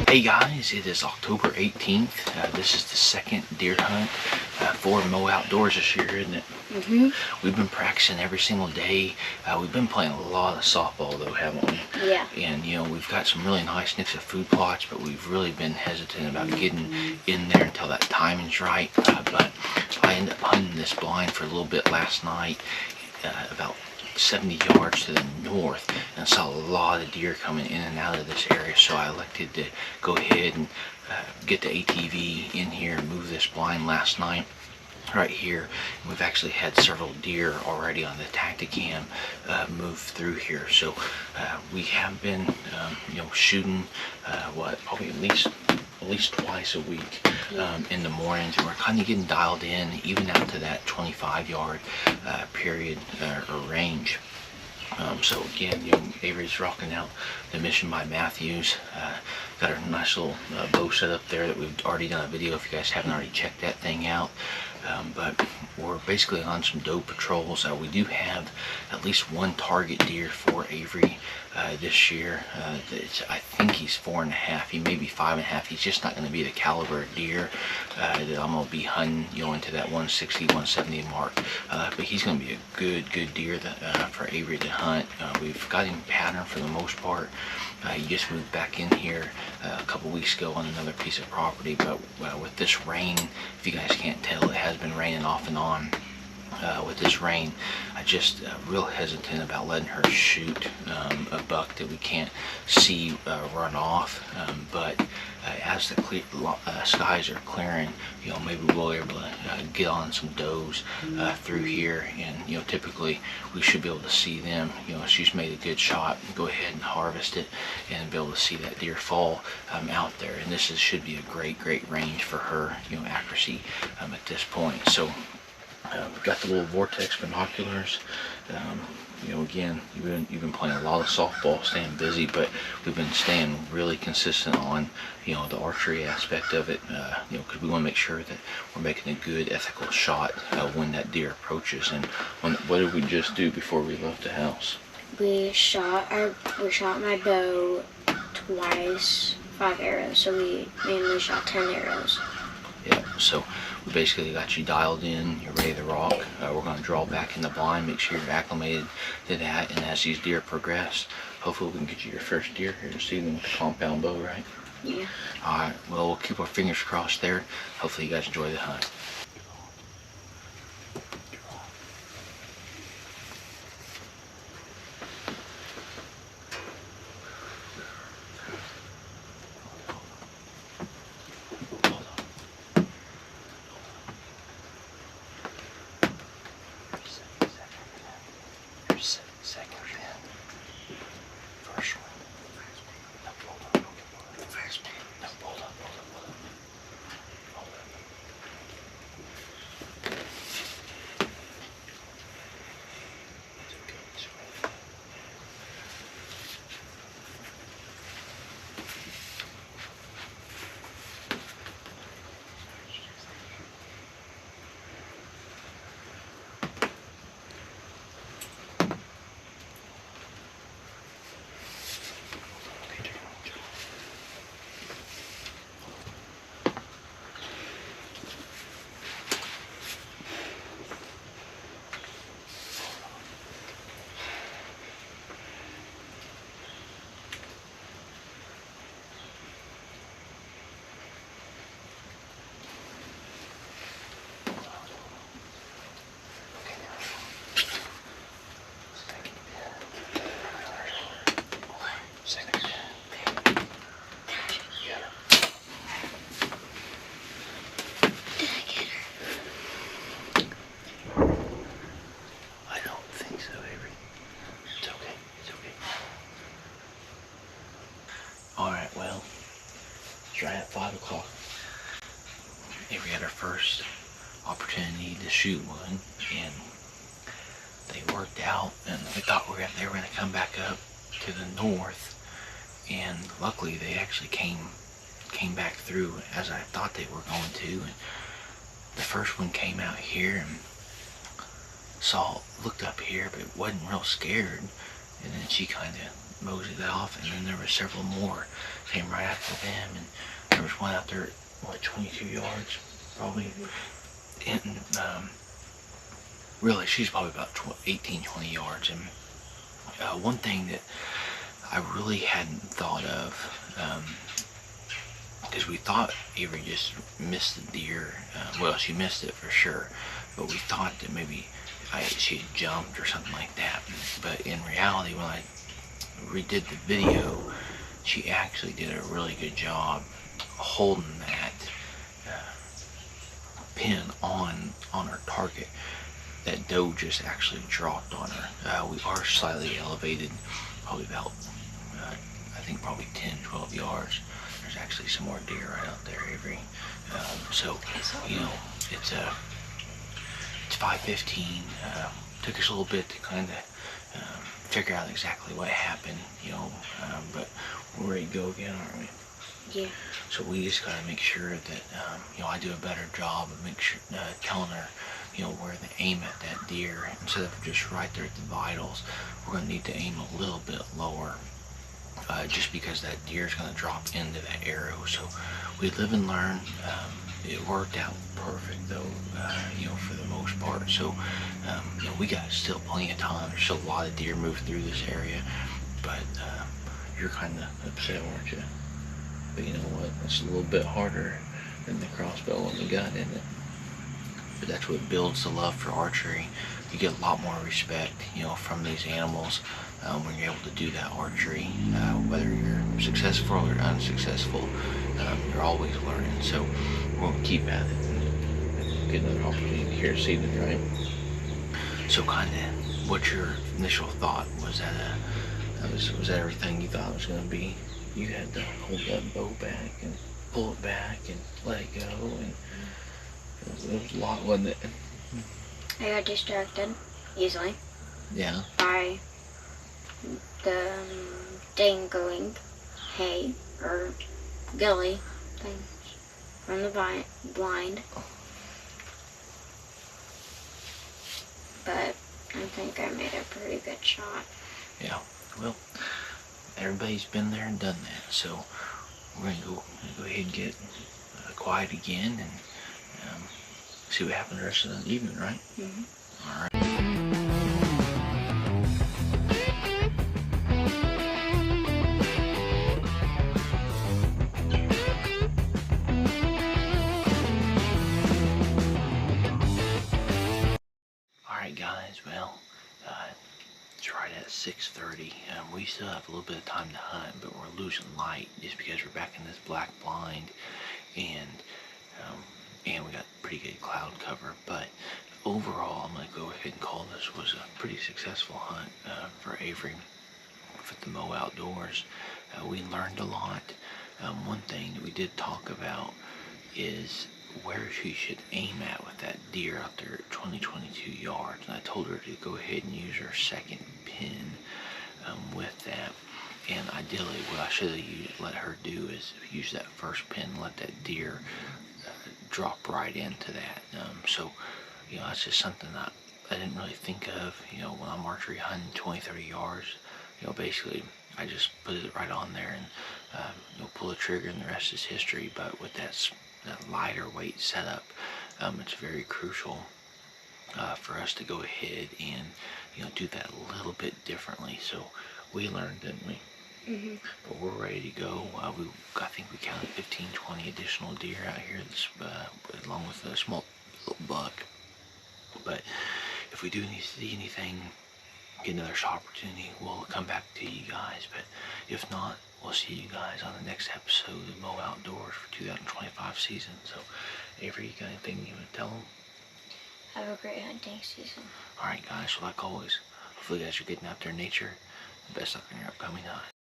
Hey guys, it is October 18th. This is the second deer hunt for Mo Outdoors this year, isn't it? We've been practicing every single day. We've been playing a lot of softball though, haven't we? Yeah. And you know, we've got some really nice nicks of food plots, but we've really been hesitant about getting in there until that timing's right. But I ended up hunting this blind for a little bit last night, about 70 yards to the north, and saw a lot of deer coming in and out of this area, so I elected to go ahead and get the ATV in here and move this blind last night right here. And we've actually had several deer already on the Tacticam move through here, so we have been shooting probably at least twice a week in the mornings, and we're kind of getting dialed in even out to that 25-yard period or range. So again, Avery's rocking out the Mission by Matthews. Got our nice little bow set up there that we've already done a video if you guys haven't already checked that thing out. But we're basically on some doe patrols. We do have at least one target deer for Avery this year. I think he's 4.5. He may be 5.5. He's just not going to be the caliber of deer that I'm going to be hunting, into that 160, 170 mark. But he's going to be a good deer for Avery to hunt. We've got him patterned for the most part. He just moved back in here a couple weeks ago on another piece of property, but with this rain, if you guys can't tell, it has been raining off and on. With this rain, I just real hesitant about letting her shoot a buck that we can't see run off. But as the skies are clearing, maybe we'll be able to get on some does through here, and typically we should be able to see them. If she's made a good shot, go ahead and harvest it and be able to see that deer fall out there. And this should be a great range for her, accuracy at this point. So. We've got the little Vortex binoculars. Again, you've been playing a lot of softball, staying busy, but we've been staying really consistent on, the archery aspect of it, because we want to make sure that we're making a good ethical shot when that deer approaches. And what did we just do before we left the house? We shot my bow twice, 5 arrows. So we mainly shot 10 arrows. Yeah, so we basically got you dialed in, you're ready to rock. We're going to draw back in the blind, make sure you're acclimated to that, and as these deer progress, hopefully we can get you your first deer here this evening with the compound bow, right? Yeah. Alright, well, we'll keep our fingers crossed there. Hopefully you guys enjoy the hunt. Second pin. First one. No, hold on. First pin. No, hold up. Alright, well, it's right at 5 o'clock. Avery had our first opportunity to shoot one, and they worked out, and we thought they were going to come back up to the north, and luckily they actually came back through as I thought they were going to. And the first one came out here and looked up here, but wasn't real scared, and then she kind of moseyed off, and then there were several more came right after them, and there was one out there at, what, 22 yards probably, and really she's probably about 18, 20 yards. And one thing that I really hadn't thought of, because we thought Avery just missed the deer. Well, she missed it for sure, but we thought that maybe she had jumped or something like that. But in reality, when I redid the video, she actually did a really good job holding that pin on her target. That doe just actually dropped on her. We are slightly elevated, probably about, I think probably 10, 12 yards. There's actually some more deer right out there, Avery. So, you know, it's 5:15. Took us a little bit to kind of figure out exactly what happened, you know, but we're ready to go again, aren't we? Yeah. So we just got to make sure that, you know, I do a better job of make sure, telling her, you know, where to aim at that deer. Instead of just right there at the vitals, we're going to need to aim a little bit lower, just because that deer is going to drop into that arrow. So we live and learn. It worked out perfect though, you know, for the most part. So, you know, we got still plenty of time. There's still a lot of deer moving through this area, but you're kind of upset, weren't you? But you know what? It's a little bit harder than the crossbow on the gun, isn't it? But that's what builds the love for archery. You get a lot more respect, you know, from these animals when you're able to do that archery. Whether you're successful or unsuccessful, you're always learning. So we're going to keep at it and get another opportunity here this evening, right? So kind of, what's your initial thought? Was that everything you thought it was going to be? You had to hold that bow back and pull it back and let it go, and it was a lot, wasn't it? I got distracted easily. Yeah. By the dangling hay or gully thing from the blind. But I think I made a pretty good shot. Yeah. Well, everybody's been there and done that, so we're gonna go ahead and get quiet again and see what happens the rest of the evening, right? Mm-hmm. All right. Alright guys, well, it's right at 6:30. We still have a little bit of time to hunt, but we're losing light just because we're back in this black blind, and we got pretty good cloud cover. But overall, I'm going to go ahead and call this was a pretty successful hunt for Avery for the Mo Outdoors. We learned a lot. One thing that we did talk about is where she should aim at with that deer out there at 22 yards. And I told her to go ahead and use her second pin with that. And ideally, what I should have let her do is use that first pin and let that deer drop right into that. So, you know, that's just something that I didn't really think of. You know, when I'm archery hunting 20, 30 yards, you know, basically I just put it right on there and you know, pull the trigger, and the rest is history. But with that lighter weight setup, it's very crucial for us to go ahead and, you know, do that a little bit differently. So we learned, didn't we? Mm-hmm. But we're ready to go. I think we counted 15, 20 additional deer out here, along with a small little buck. But if we do see anything, get another shot opportunity, we'll come back to you guys. But if not, we'll see you guys on the next episode of Mo Outdoors for 2025 season. So, Avery, you got anything you want to tell them? Have a great hunting season. Alright guys, so like always, hopefully you guys are getting out there in nature. Best luck in your upcoming hunt.